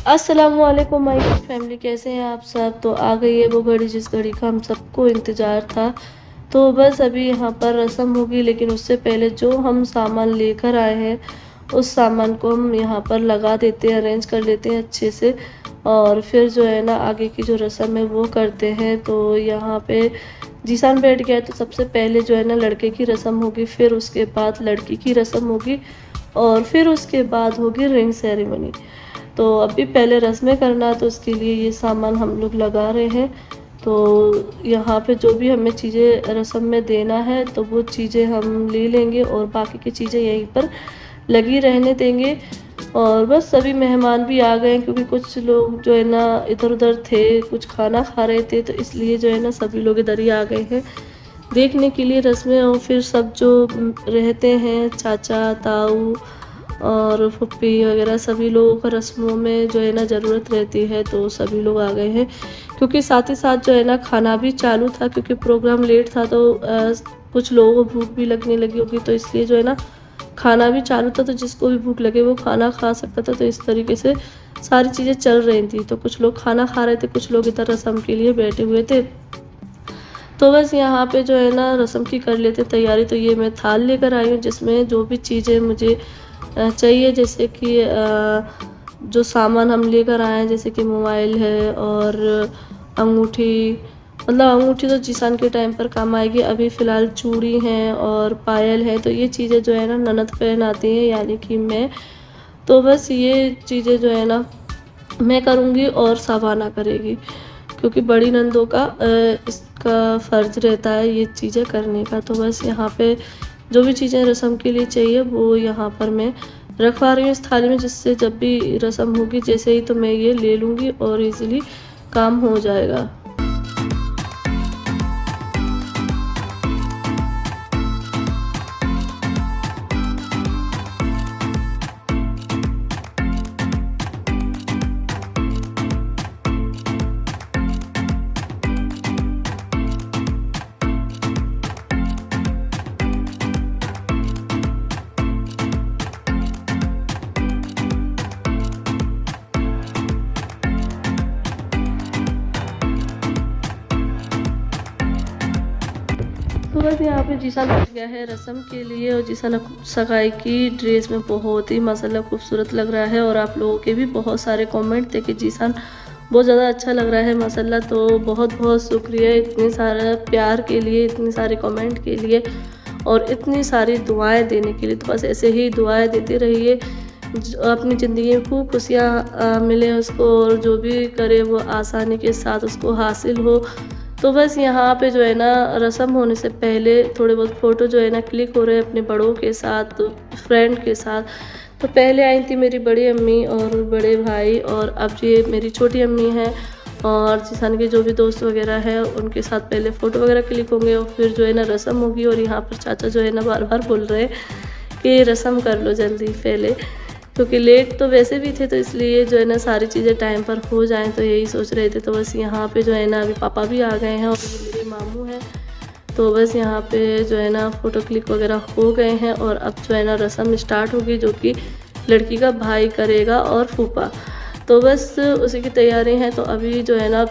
अस्सलामुअलैकुम my family, कैसे हैं आप सब। तो आ गई है वो घड़ी जिस घड़ी का हम सबको इंतज़ार था। तो बस अभी यहाँ पर रस्म होगी, लेकिन उससे पहले जो हम सामान लेकर आए हैं उस सामान को हम यहाँ पर लगा देते हैं, अरेंज कर लेते हैं अच्छे से, और फिर जो है ना आगे की जो रस्म है वो करते हैं। तो यहाँ पे जीसान बैठ गया है, तो सबसे पहले जो है ना लड़के की रस्म होगी, फिर उसके बाद लड़की की रस्म होगी, और फिर उसके बाद होगी रिंग सेरेमनी। तो अभी पहले रस्में करना, तो उसके लिए ये सामान हम लोग लगा रहे हैं। तो यहाँ पे जो भी हमें चीज़ें रस्म में देना है तो वो चीज़ें हम ले लेंगे, और बाकी की चीज़ें यहीं पर लगी रहने देंगे। और बस सभी मेहमान भी आ गए हैं, क्योंकि कुछ लोग जो है ना इधर उधर थे, कुछ खाना खा रहे थे, तो इसलिए जो है ना सभी लोग इधर ही आ गए हैं देखने के लिए रस्में। और फिर सब जो रहते हैं, चाचा ताऊ और फुप्पी वगैरह, सभी लोगों को रस्मों में जो है ना ज़रूरत रहती है, तो सभी लोग आ गए हैं। क्योंकि साथ ही साथ जो है ना खाना भी चालू था, क्योंकि प्रोग्राम लेट था, तो कुछ लोगों को भूख भी लगने लगी होगी, तो इसलिए जो है ना खाना भी चालू था, तो जिसको भी भूख लगे वो खाना खा सकता था। तो इस तरीके से सारी चीज़ें चल रही थी। तो कुछ लोग खाना खा रहे थे, कुछ लोग इधर रस्म के लिए बैठे हुए थे। तो बस यहाँ पे जो है ना रस्म की कर लेते तैयारी। तो ये मैं थाल लेकर आई हूँ, जिसमें जो भी चीज़ें मुझे चाहिए, जैसे कि जो सामान हम लेकर आए हैं, जैसे कि मोबाइल है और अंगूठी, मतलब अंगूठी तो जीसान के टाइम पर काम आएगी। अभी फ़िलहाल चूड़ी हैं और पायल है, तो ये चीज़ें जो है ना ननद पहनाती हैं, यानी कि मैं। तो बस ये चीज़ें जो है ना मैं करूँगी और साबाना करेगी, क्योंकि बड़ी नंदों का इसका फ़र्ज़ रहता है ये चीज़ें करने का। तो बस यहाँ पे जो भी चीज़ें रस्म के लिए चाहिए वो यहाँ पर मैं रखवा रही हूँ इस थाली में, जिससे जब भी रस्म होगी जैसे ही तो मैं ये ले लूँगी और इजीली काम हो जाएगा। तो बस यहाँ पे जीसान बैठ गया है रस्म के लिए, और जीसान सगाई की ड्रेस में बहुत ही माशाल्लाह खूबसूरत लग रहा है। और आप लोगों के भी बहुत सारे कमेंट थे कि जीसान बहुत ज़्यादा अच्छा लग रहा है माशाल्लाह। तो बहुत बहुत शुक्रिया इतने सारा प्यार के लिए, इतने सारे कमेंट के लिए, और इतनी सारी दुआएं देने के लिए। तो बस ऐसे ही दुआएं देते रहिए, अपनी ज़िंदगी में खूब खुशियाँ मिले उसको, और जो भी करे वो आसानी के साथ उसको हासिल हो। तो बस यहाँ पे जो है ना रस्म होने से पहले थोड़े बहुत फ़ोटो जो है ना क्लिक हो रहे हैं अपने बड़ों के साथ, फ्रेंड के साथ। तो पहले आई थी मेरी बड़ी अम्मी और बड़े भाई, और अब ये मेरी छोटी अम्मी है, और जीसान के जो भी दोस्त वगैरह हैं उनके साथ पहले फ़ोटो वगैरह क्लिक होंगे, और फिर जो है ना रस्म होगी। और यहाँ पर चाचा जो है ना बार बार बोल रहे हैं कि रस्म कर लो जल्दी पहले, क्योंकि लेट तो वैसे भी थे, तो इसलिए जो है ना सारी चीज़ें टाइम पर हो जाएं, तो यही सोच रहे थे। तो बस यहाँ पे जो है ना अभी पापा भी आ गए हैं, और ये मेरे मामू हैं। तो बस यहाँ पे जो है ना फ़ोटो क्लिक वगैरह हो गए हैं, और अब जो है ना रस्म स्टार्ट होगी, जो कि लड़की का भाई करेगा और फूफा। तो बस उसी की तैयारी है। तो अभी जो है ना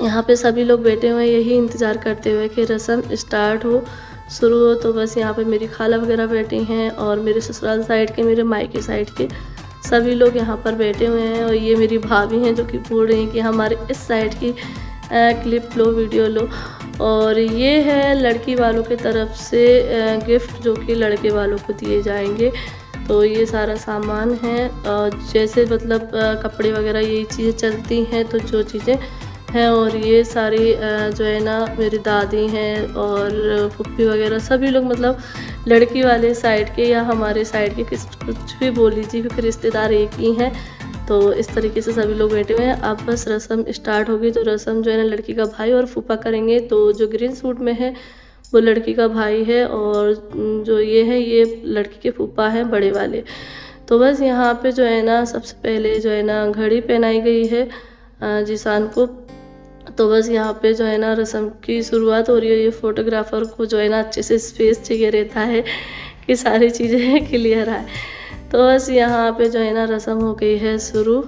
यहाँ पे सभी लोग बैठे हुए हैं, यही इंतज़ार करते हुए कि रस्म स्टार्ट हो, शुरू हो। तो बस यहाँ पे मेरी खाला वगैरह बैठी हैं, और मेरे ससुराल साइड के, मेरे मायके साइड के सभी लोग यहाँ पर बैठे हुए हैं। और ये मेरी भाभी हैं जो कि बोल रही हैं कि हमारे इस साइड की क्लिप लो, वीडियो लो। और ये है लड़की वालों की तरफ से गिफ्ट, जो कि लड़के वालों को दिए जाएंगे। तो ये सारा सामान है, जैसे मतलब कपड़े वगैरह यही चीज़ें चलती हैं, तो जो चीज़ें हैं। और ये सारी जो है ना मेरी दादी हैं और फुप्पी वगैरह सभी लोग, मतलब लड़की वाले साइड के या हमारे साइड के, कुछ भी बोल लीजिए, क्योंकि रिश्तेदार एक ही हैं। तो इस तरीके से सभी लोग बैठे हुए हैं। अब बस रस्म स्टार्ट होगी। तो रस्म जो है ना लड़की का भाई और फूफा करेंगे। तो जो ग्रीन सूट में है वो लड़की का भाई है, और जो ये है ये लड़की के फूफा हैं बड़े वाले। तो बस यहाँ पे जो है ना सबसे पहले जो है ना घड़ी पहनाई गई है जीसान को। तो बस यहाँ पे जो है ना रस्म की शुरुआत हो रही है। ये फोटोग्राफर को जो है ना अच्छे से स्पेस चाहिए रहता है कि सारी चीज़ें क्लियर आए। तो बस यहाँ पे जो है ना रस्म हो गई है शुरू।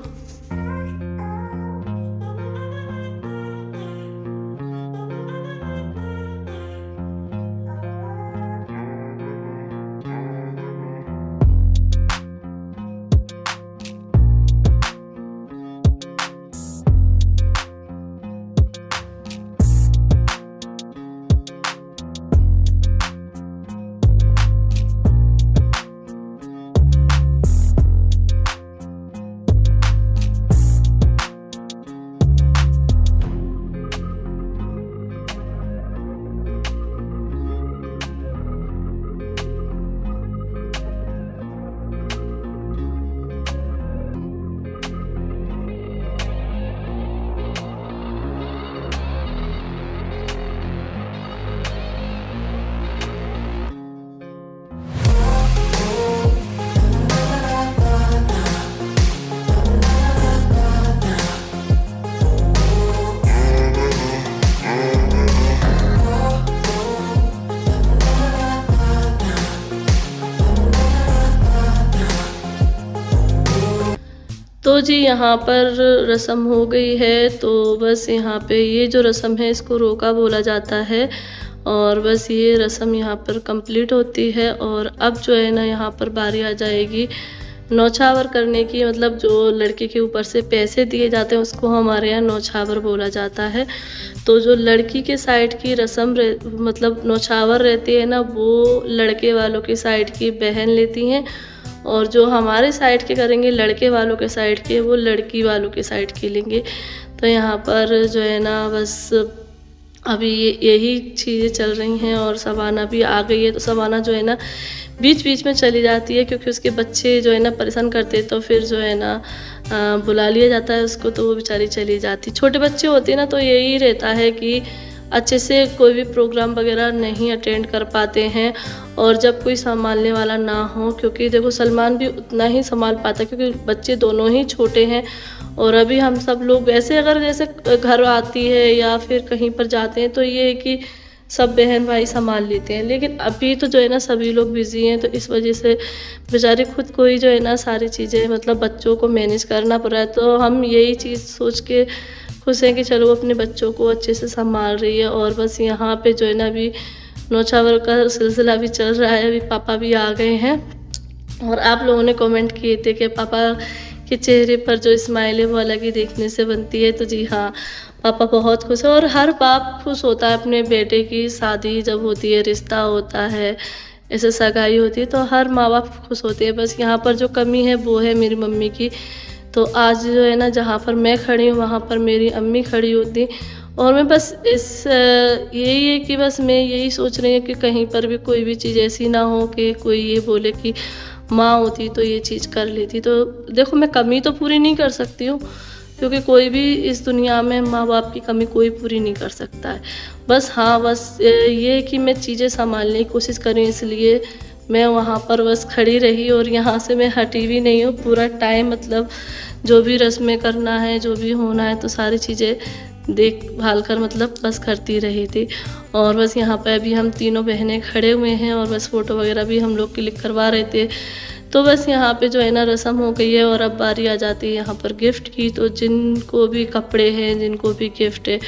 तो जी यहाँ पर रस्म हो गई है, तो बस यहाँ पे ये जो रस्म है इसको रोका बोला जाता है और बस ये रस्म यहाँ पर कंप्लीट होती है। और अब जो है ना यहाँ पर बारी आ जाएगी नौछावर करने की, मतलब जो लड़के के ऊपर से पैसे दिए जाते हैं उसको हमारे यहाँ नौछावर बोला जाता है। तो जो लड़की के साइड की रस्म मतलब नौछावर रहती है ना, वो लड़के वालों की साइड की बहन लेती हैं, और जो हमारे साइड के करेंगे लड़के वालों के साइड के, वो लड़की वालों के साइड के लेंगे। तो यहाँ पर जो है ना बस अभी यही चीज़ें चल रही हैं और सबाना भी आ गई है। तो सबाना जो है ना बीच बीच में चली जाती है, क्योंकि उसके बच्चे जो है ना परेशान करते हैं, तो फिर जो है ना बुला लिया जाता है उसको, तो वो बेचारी चली जाती। छोटे बच्चे होते हैं ना, तो यही रहता है कि अच्छे से कोई भी प्रोग्राम वगैरह नहीं अटेंड कर पाते हैं, और जब कोई संभालने वाला ना हो, क्योंकि देखो सलमान भी उतना ही संभाल पाता, क्योंकि बच्चे दोनों ही छोटे हैं। और अभी हम सब लोग वैसे अगर जैसे घर आती है या फिर कहीं पर जाते हैं, तो ये है कि सब बहन भाई संभाल लेते हैं, लेकिन अभी तो जो है ना सभी लोग बिज़ी हैं, तो इस वजह से बेचारे खुद को ही जो है ना सारी चीज़ें मतलब बच्चों को मैनेज करना पड़ रहा है। तो हम यही चीज़ सोच के खुश हैं कि चलो वो अपने बच्चों को अच्छे से संभाल रही है। और बस यहाँ पे जो है ना अभी नौछावर का सिलसिला भी चल रहा है। अभी पापा भी आ गए हैं, और आप लोगों ने कमेंट किए थे कि पापा के चेहरे पर जो स्माइल है वो अलग ही देखने से बनती है। तो जी हाँ, पापा बहुत खुश है, और हर बाप खुश होता है अपने बेटे की शादी जब होती है, रिश्ता होता है, ऐसे सगाई होती है, तो हर माँ बाप खुश होते हैं। बस यहाँ पर जो कमी है वो है मेरी मम्मी की। तो आज जो है ना जहाँ पर मैं खड़ी हूँ वहाँ पर मेरी अम्मी खड़ी होती, और मैं बस यही है कि बस मैं यही सोच रही हूँ कि कहीं पर भी कोई भी चीज़ ऐसी ना हो कि कोई ये बोले कि माँ होती तो ये चीज़ कर लेती। तो देखो मैं कमी तो पूरी नहीं कर सकती हूँ, क्योंकि कोई भी इस दुनिया में माँ बाप की कमी कोई पूरी नहीं कर सकता है। बस हाँ, बस ये कि मैं चीज़ें संभालने की कोशिश करूँ, इसलिए मैं वहाँ पर बस खड़ी रही, और यहाँ से मैं हटी भी नहीं हूँ पूरा टाइम। मतलब जो भी रस्में करना है, जो भी होना है, तो सारी चीज़ें देखभाल कर मतलब बस करती रही थी। और बस यहाँ पे अभी हम तीनों बहनें खड़े हुए हैं, और बस फ़ोटो वगैरह भी हम लोग क्लिक करवा रहे थे। तो बस यहाँ पे जो है ना रस्म हो गई है, और अब बारी आ जाती है यहाँ पर गिफ्ट की। तो जिनको भी कपड़े हैं, जिनको भी गिफ्ट है,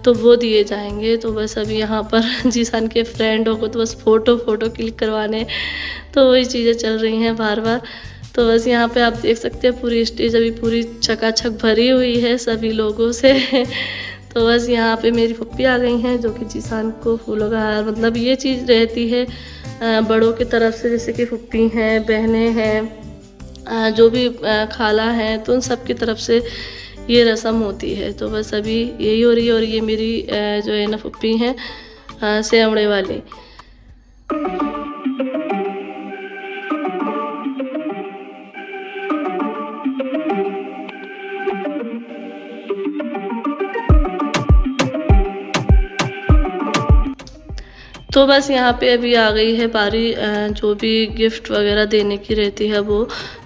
तो वो दिए जाएंगे। तो बस अभी यहाँ पर जीसान के फ्रेंडों को तो बस फ़ोटो क्लिक करवाने, तो वही चीज़ें चल रही हैं बार बार। तो बस यहाँ पे आप देख सकते हैं पूरी स्टेज अभी पूरी चकाचक भरी हुई है सभी लोगों से। तो बस यहाँ पे मेरी पप्पी आ गई हैं, जो कि जीसान को फूलों का हार, मतलब ये चीज़ रहती है बड़ों की तरफ से, जैसे कि पप्पी हैं, बहनें हैं, जो भी खाला हैं, तो उन सब की तरफ से ये रस्म होती है। तो बस अभी यही हो रही है, और ये मेरी जो है ना पप्पी हैं सेवड़े वाली। तो बस यहाँ पे अभी आ गई है बारी जो भी गिफ्ट वगैरह देने की रहती है वो।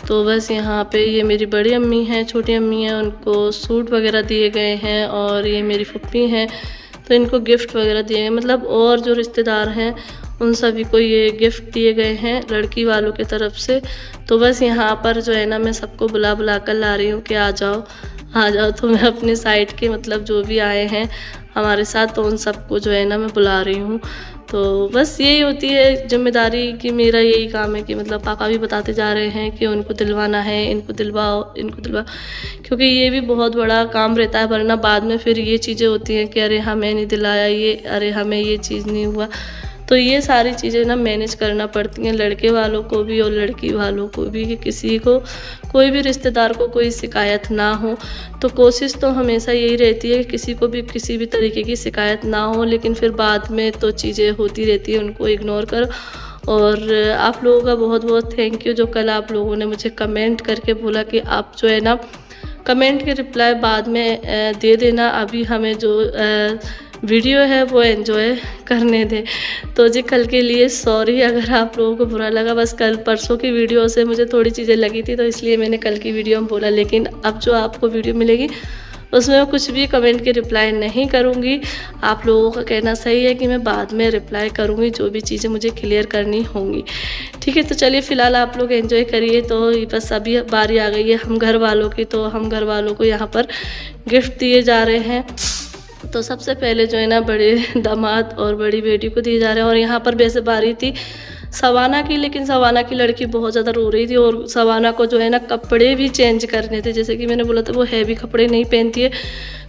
तो बस यहाँ पे ये मेरी बड़ी अम्मी हैं, छोटी अम्मी हैं, उनको सूट वगैरह दिए गए हैं, और ये मेरी फुप्पी हैं, तो इनको गिफ्ट वगैरह दिए गए, मतलब और जो रिश्तेदार हैं उन सभी को ये गिफ्ट दिए गए हैं लड़की वालों की तरफ से। तो बस यहाँ पर जो है ना मैं सबको बुला कर ला रही हूँ कि आ जाओ आ जाओ। तो मैं अपने साइड के मतलब जो भी आए हैं हमारे साथ, तो उन सबको जो है ना मैं बुला रही हूँ। तो बस यही होती है जिम्मेदारी कि मेरा यही काम है कि मतलब पापा भी बताते जा रहे हैं कि उनको दिलवाना है, इनको दिलवाओ, इनको दिलवाओ, क्योंकि ये भी बहुत बड़ा काम रहता है, वरना बाद में फिर ये चीज़ें होती हैं कि अरे हमें नहीं दिलाया ये, अरे हमें ये चीज़ नहीं हुआ। तो ये सारी चीज़ें ना मैनेज करना पड़ती हैं लड़के वालों को भी और लड़की वालों को भी, कि किसी को कोई भी रिश्तेदार को कोई शिकायत ना हो। तो कोशिश तो हमेशा यही रहती है कि किसी को भी किसी भी तरीके की शिकायत ना हो, लेकिन फिर बाद में तो चीज़ें होती रहती है, उनको इग्नोर करो। और आप लोगों का बहुत बहुत थैंक यू, जो कल आप लोगों ने मुझे कमेंट करके बोला कि आप जो है ना कमेंट के रिप्लाई बाद में दे देना, अभी हमें जो वीडियो है वो एंजॉय करने दें। तो जी कल के लिए सॉरी अगर आप लोगों को बुरा लगा, बस कल परसों की वीडियो से मुझे थोड़ी चीज़ें लगी थी, तो इसलिए मैंने कल की वीडियो में बोला, लेकिन अब जो आपको वीडियो मिलेगी उसमें मैं कुछ भी कमेंट के रिप्लाई नहीं करूँगी। आप लोगों का कहना सही है कि मैं बाद में रिप्लाई करूँगी जो भी चीज़ें मुझे क्लियर करनी होंगी। ठीक है, तो चलिए फ़िलहाल आप लोग एंजॉय करिए। तो बस अभी बारी आ गई है हम घर वालों की, तो हम घर वालों को यहाँ पर गिफ्ट दिए जा रहे हैं। तो सबसे पहले जो है ना बड़े दामाद और बड़ी बेटी को दिए जा रहे हैं। और यहाँ पर वैसे बारी थी सवाना की, लेकिन सवाना की लड़की बहुत ज़्यादा रो रही थी और सवाना को जो है ना कपड़े भी चेंज करने थे। जैसे कि मैंने बोला था वो हैवी कपड़े नहीं पहनती है,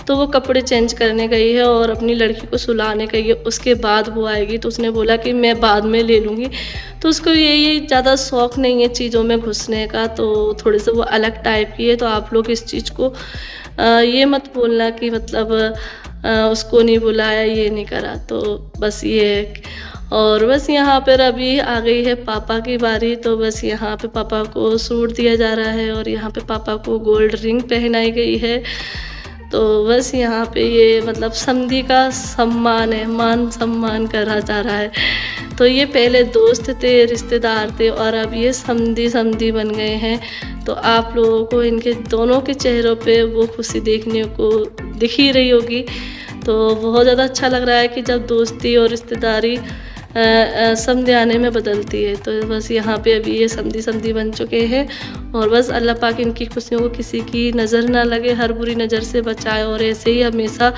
तो वो कपड़े चेंज करने गई है और अपनी लड़की को सुलाने गई है। उसके बाद वो आएगी, तो उसने बोला कि मैं बाद में ले लूँगी। तो उसको यही ज़्यादा शौक़ नहीं है चीज़ों में घुसने का, तो थोड़े से वो अलग टाइप की है। तो आप लोग इस चीज़ को ये मत बोलना कि मतलब उसको नहीं बुलाया, ये नहीं करा। तो बस ये, और बस यहाँ पर अभी आ गई है पापा की बारी। तो बस यहाँ पे पापा को सूट दिया जा रहा है और यहाँ पे पापा को गोल्ड रिंग पहनाई गई है। तो बस यहाँ पे ये मतलब समधी का सम्मान है, मान सम्मान करा जा रहा है। तो ये पहले दोस्त थे, रिश्तेदार थे, और अब ये समधी बन गए हैं। तो आप लोगों को इनके दोनों के चेहरों पे वो खुशी देखने को दिख ही रही होगी। तो बहुत ज़्यादा अच्छा लग रहा है कि जब दोस्ती और रिश्तेदारी समधी आने में बदलती है। तो बस यहाँ पे अभी ये समधी बन चुके हैं। और बस अल्लाह पाक इनकी खुशियों को किसी की नज़र ना लगे, हर बुरी नज़र से बचाए। और ऐसे ही हमेशा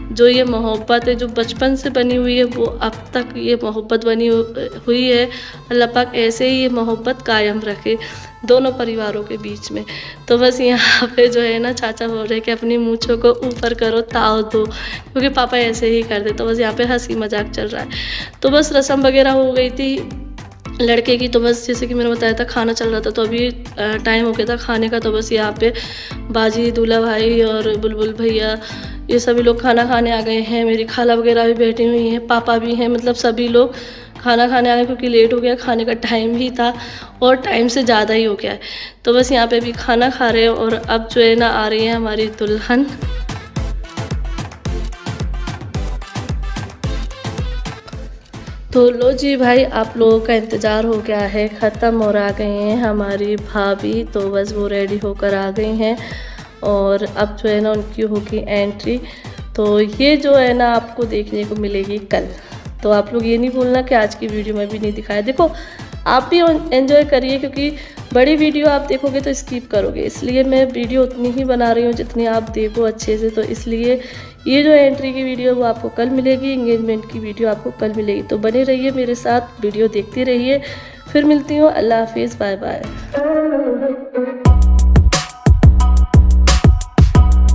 जो ये मोहब्बत है जो बचपन से बनी हुई है, वो अब तक ये मोहब्बत बनी हुई है। अल्लाह पाक ऐसे ही ये मोहब्बत कायम रखे दोनों परिवारों के बीच में। तो बस यहाँ पे जो है ना चाचा बोल रहे हैं कि अपनी मूँछों को ऊपर करो, ताव दो, क्योंकि पापा ऐसे ही करते। तो बस यहाँ पे हंसी मजाक चल रहा है। तो बस रस्म वगैरह हो गई थी लड़के की। तो बस जैसे कि मैंने बताया था खाना चल रहा था, तो अभी टाइम हो गया था खाने का। तो बस यहाँ पे बाजी, दूल्हा भाई और बुलबुल भैया ये सभी लोग खाना खाने आ गए हैं। मेरी खाला वगैरह भी बैठी हुई हैं, पापा भी हैं, मतलब सभी लोग खाना खाने आ गए, क्योंकि लेट हो गया, खाने का टाइम भी था और टाइम से ज़्यादा ही हो गया है। तो बस यहाँ पे भी खाना खा रहे हैं। और अब जो है ना आ रही है हमारी दुल्हन। तो लो जी भाई, आप लोगों का इंतज़ार हो गया है ख़त्म और आ गए हैं हमारी भाभी। तो बस वो रेडी होकर आ गई हैं और अब जो है ना उनकी होगी एंट्री। तो ये जो है ना आपको देखने को मिलेगी कल। तो आप लोग ये नहीं बोलना कि आज की वीडियो में भी नहीं दिखाया। देखो आप भी एंजॉय करिए, क्योंकि बड़ी वीडियो आप देखोगे तो स्किप करोगे, इसलिए मैं वीडियो उतनी ही बना रही हूँ जितनी आप देखो अच्छे से। तो इसलिए ये जो एंट्री की वीडियो वो आपको कल मिलेगी, एंगेजमेंट की वीडियो आपको कल मिलेगी। तो बने रहिए मेरे साथ, वीडियो देखते रहिए। फिर मिलती हूँ, अल्लाह हाफिज़, बाय बाय।